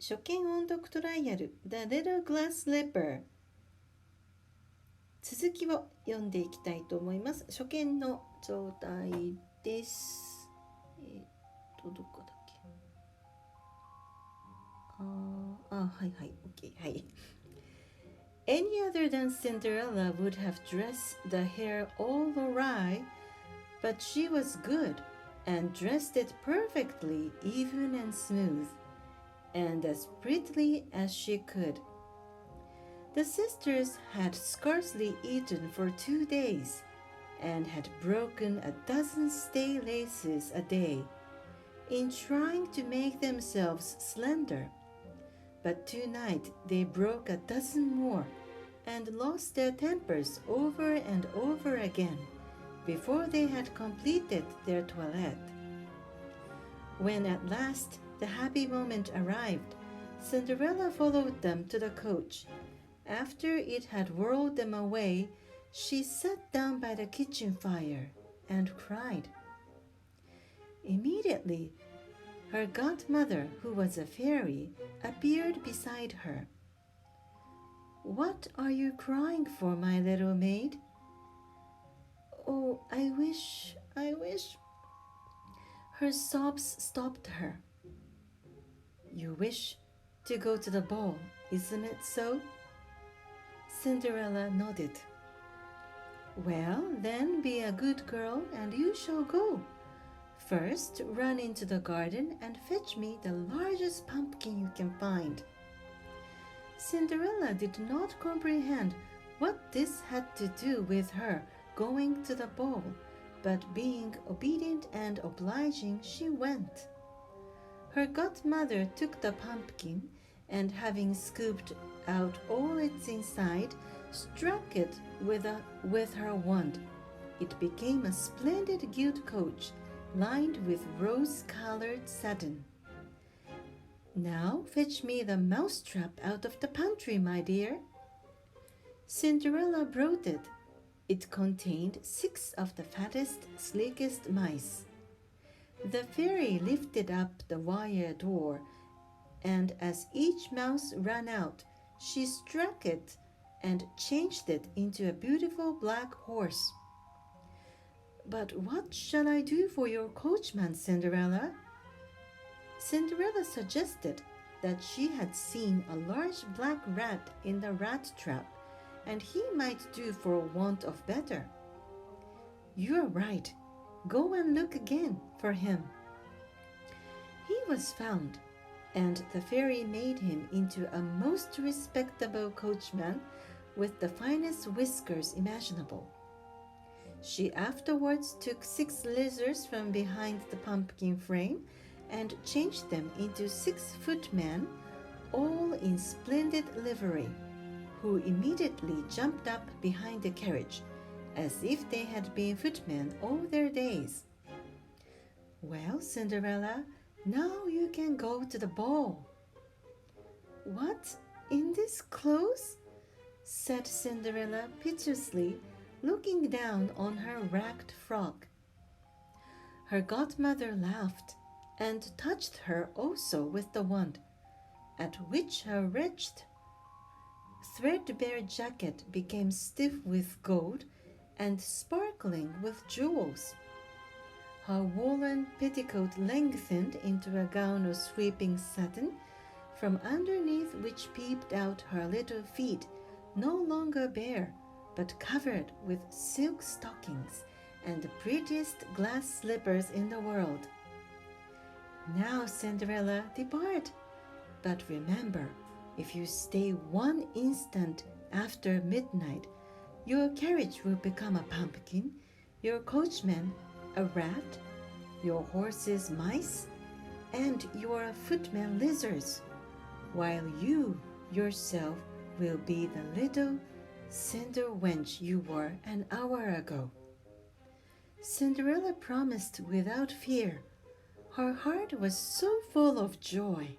初見音読トライアル The Little Glass Slipper 続きを読んでいきたいと思います。初見の状態です。どこだっけ。はいはい OK はい。Any other than Cinderella would have dressed the hair all awry, but she was good and dressed it perfectly even and smooth, and as prettily as she could. The sisters had scarcely eaten for 2 days, and had broken a dozen stay laces a day, in trying to make themselves slender. But tonight they broke a dozen more, and lost their tempers over and over again, before they had completed their toilette. When at last the happy moment arrived, Cinderella followed them to the coach. After it had whirled them away, she sat down by the kitchen fire and cried. Immediately, her godmother, who was a fairy, appeared beside her. "What are you crying for, my little maid?" "Oh, I wish. Her sobs stopped her. "You wish to go to the ball, isn't it so?" Cinderella nodded. "Well, then be a good girl and you shall go. First, run into the garden and fetch me the largest pumpkin you can find." Cinderella did not comprehend what this had to do with her going to the ball, but being obedient and obliging, she went. Her godmother took the pumpkin, and having scooped out all its inside, struck it with her wand. It became a splendid gilt coach, lined with rose-colored satin. "Now fetch me the mousetrap out of the pantry, my dear." Cinderella brought it. It contained 6 of the fattest, sleekest mice. The fairy lifted up the wire door, and as each mouse ran out, she struck it and changed it into a beautiful black horse. "But what shall I do for your coachman, Cinderella?" Cinderella suggested that she had seen a large black rat in the rat trap, and he might do for want of better. "You are right. Go and look again for him." He was found, and the fairy made him into a most respectable coachman with the finest whiskers imaginable. She afterwards took 6 lizards from behind the pumpkin frame and changed them into 6 footmen, all in splendid livery, who immediately jumped up behind the carriage, as if they had been footmen all their days. "Well, Cinderella, now you can go to the ball." "What, in this clothes?" said Cinderella piteously, looking down on her ragged frock. Her godmother laughed, and touched her also with the wand, at which her wretched threadbare jacket became stiff with gold and sparkling with jewels. Her woolen petticoat lengthened into a gown of sweeping satin, from underneath which peeped out her little feet, no longer bare, but covered with silk stockings and the prettiest glass slippers in the world. "Now, Cinderella, depart. But remember, if you stay 1 instant after midnight, your carriage will become a pumpkin, your coachman a rat, your horses mice, and your footmen lizards, while you yourself will be the little cinder wench you were an hour ago." Cinderella promised without fear. Her heart was so full of joy.